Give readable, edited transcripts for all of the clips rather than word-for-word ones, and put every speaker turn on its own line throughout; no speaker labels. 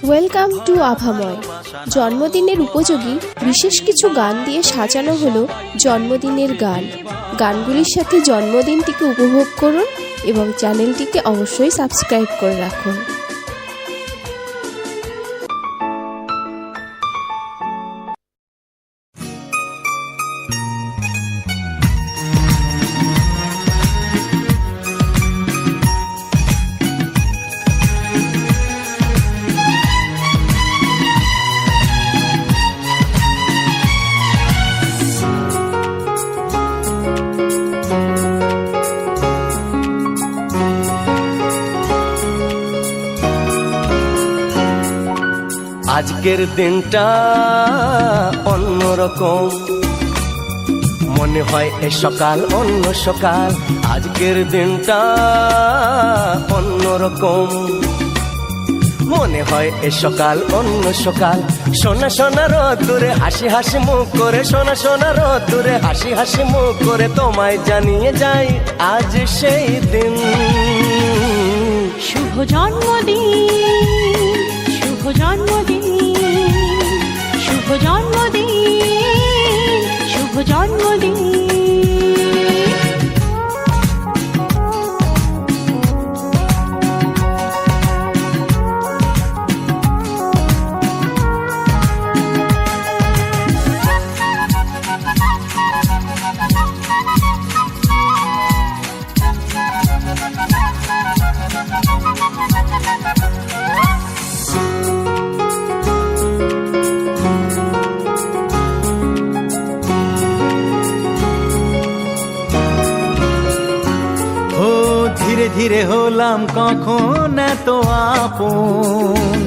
Welcome to আভাময়। জন্মদিনের উপযোগী বিশেষ কিছু গান দিয়ে সাজানো হলো জন্মদিনের গান। গানগুলির সাথে জন্মদিনটিকে উপভোগ করুন এবং চ্যানেলটিকে অবশ্যই সাবস্ক্রাইব করে রাখুন।
আজকের দিনটা অন্যরকম, মনে হয় এ সকাল অন্য সকাল। আজকের দিনটা অন্যরকম, মনে হয় এ সকাল অন্য সকাল। সোনা সোনা রোদ্দুরে হাসি হাসি মুখ করে, সোনা সোনা রোদ্দুরে হাসি হাসি মুখ করে তোমায় জানিয়ে যাই আজ সেই দিন।
শুভ জন্মদিন, শুভ জন্মদিন, শুভ জন্মদিন, শুভ জন্মদিন।
ধীরে ধীরে হলাম কখন এত আপন,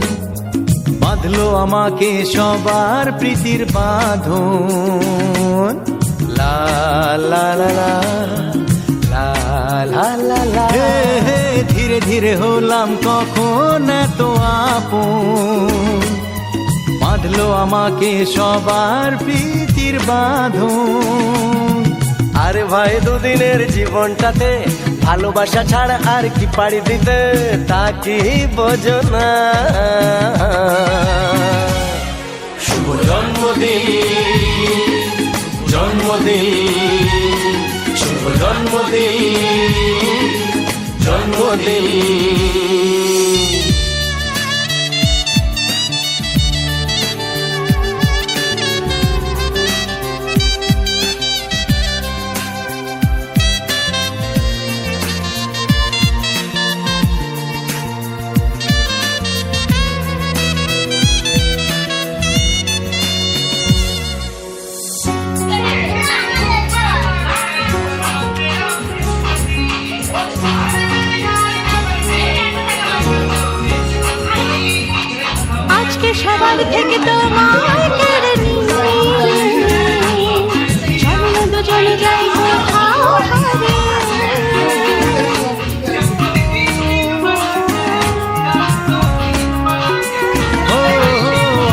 বাঁধলো আমাকে সবার প্রীতির বাঁধন। লা লা লা লা লা লা লা লা। ধীরে ধীরে হলাম কখন এত আপন, বাঁধলো আমাকে সবার প্রীতির বাঁধন।
আরে ভাই দুদিনের জীবনটাতে ভালোবাসা ছাড়া আর কি পাড়ি দিতে, তা কি বোঝো না। শুভ জন্মদিন, জন্মদিন, শুভ জন্মদিন, জন্মদিন।
আজকে সবার থেকে তোমায় কেড়ে নিয়ে চলো দুজনে যাই কোথাও হারিয়ে।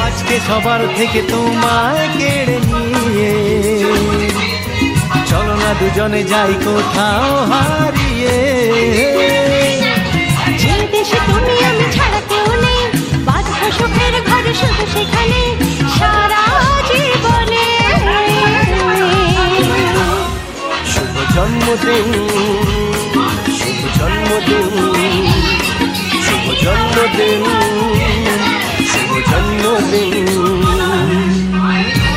আজকে সবার থেকে তোমায় কেড়ে নিয়ে চলো না দুজনে যাই কোথাও হারিয়ে।
যে দেশে তুমি আমি ছাড়া কেউ নেই, বাঁধবো সুখের ঘরে শুধু সেখানে সারা জীবনে।
শুভ জন্মদিন, শুভ জন্মদিন, শুভ জন্মদিন, শুভ জন্মদিন।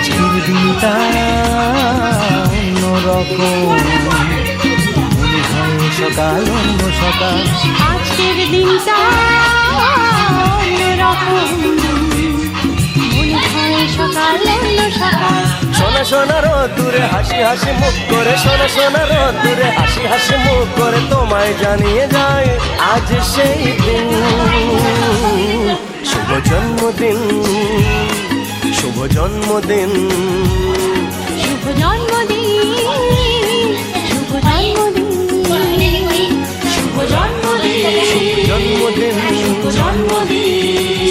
আজকের দিনটা অন্যরকম, মনে হয় সকাল অন্য সকাল।
আজকের দিনটা অন্যরকম, মনে হয় সকাল অন্য সকাল।
সোনা সোনা রোদ্দুরে হাসি হাসি মুখ করে, সোনা সোনা রোদ্দুরে হাসি হাসি মুখ করে তোমায় জানিয়ে যায় আজ সেই দিন। শুভ জন্মদিন, শুভ জন্মদিন,
শুভ জন্মদিন, শুভ জন্মদিন, শুভ জন্মদিন,
জন্মদিন,
শুভ জন্মদিন,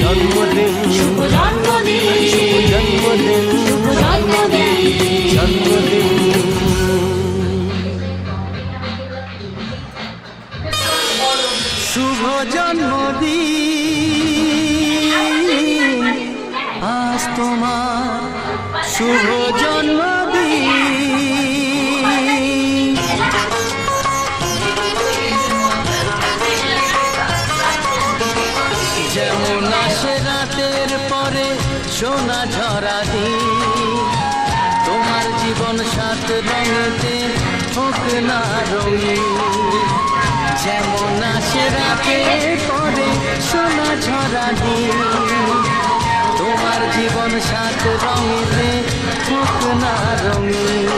জন্মদিন,
শুভ জন্মদিন,
শুভ জন্মদিন,
শুভ জন্মদিন,
জন্মদিন।
শুভ জন্মদিন। তোমার শুভ জন্মদিন। যেমন আসে রাতের পরে সোনা ঝরা দিন, তোমার জীবন সাত রঙেতে হোক না রঙিন। যেমন আসে রাতের পরে সোনা ঝরা দিন, তোমার জীবন সাত রঙেতে হোক না রঙিন।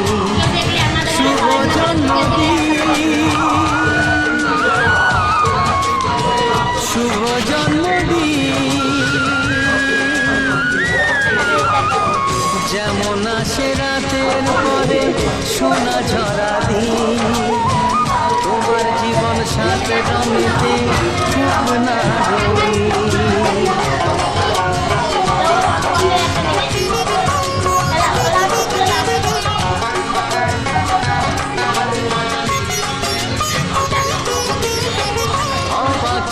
শুভ জন্মদিন, শুভ জন্মদিন। যেমন আসে রাতের পরে সোনা ঝরা দিন, তোমার জীবন সাত রঙেতে হোক না রঙিন।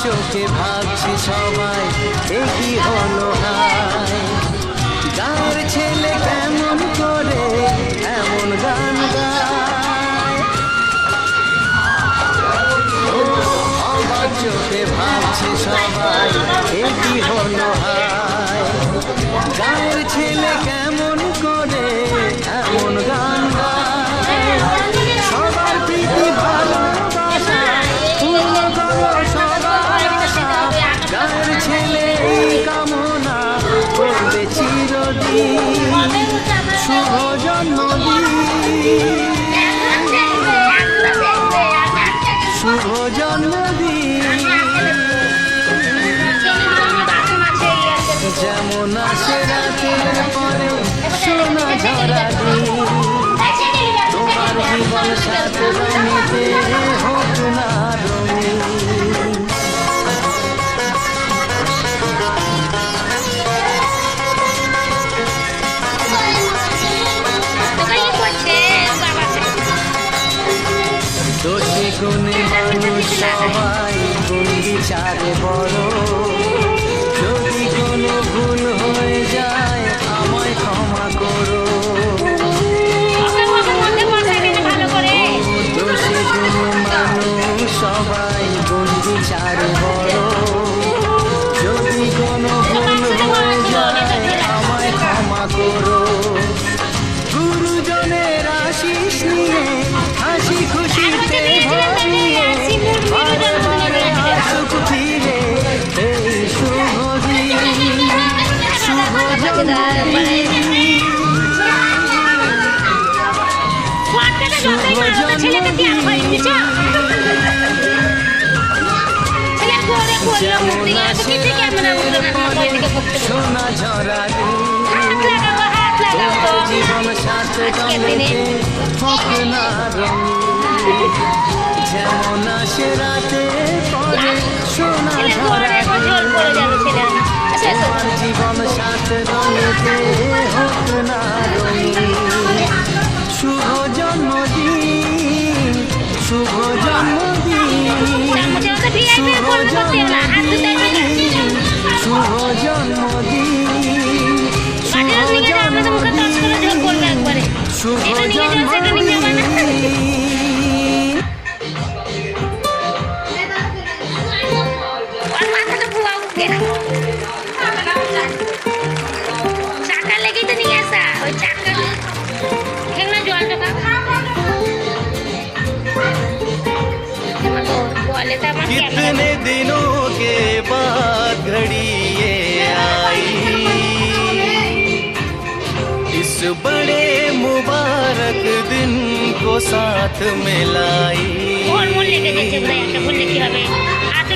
চোখে ভাবছি সবাই একই হলো হায়, গাঁয়ের ছেলে কেমন করে এমন গান গায়। আমার চোখে ভাবছি সবাই একই হলো হায়, গাঁয়ের ছেলে কেমন করে এমন গান গায়। সবার প্রীতি ভালোবাসা পূর্ণ করো সবার আশা, গাঁয়ের ছেলে এই কামনা করবে চিরদিন। শুভ জন্মদিন, শুভ জন্মদিন। যেমন আসে রাতের পরে সোনা ঝরা দিন, তোমার জীবন সাত রঙেতে হোক না রঙিন। দোষে গুণে মানুষ সবাই গুণ বিচারে বড়, যদি কোনো ভুল হয়ে যায় আমায় ক্ষমা করো। দোষে গুণে মানুষ সবাই গুণ বিচারে বড়, যদি কোনো ভুল হয়ে যায় আমায় ক্ষমা করো। গুরুজনের আশিস নিয়ে হাসি খুশিতে ভরিয়ে বারে বারে আসুক ফিরে এই শুভ দিন। শুভ জন্মদিন, শুভ জন্মদিন। যেমন আসে রাতের পরে সোনা ঝরা দিন, তোমার জীবন সাত রঙেতে হোক না রঙিন। যেমন আসে রাতের পরে সোনা ঝরা দিন, তোমার জীবন সাত রঙেতে হোক না রঙিন। শুভ জন্মদিন, শুভ জন্মদিন, শুভ জন্মদিন, শুভ জন্মদিন, শুভ জন্মদিন, শুভ জন্মদিন।
চাকা লেগেই তো নিয়ে আসা, ওই চাকা খেলনা জল টাকা
कितने दिनों के बाद घड़ी ये आई, इस बड़े मुबारक दिन को साथ में लाई।
और मूल्य के जैसे बुलाया, मूल्य की हमें आज तो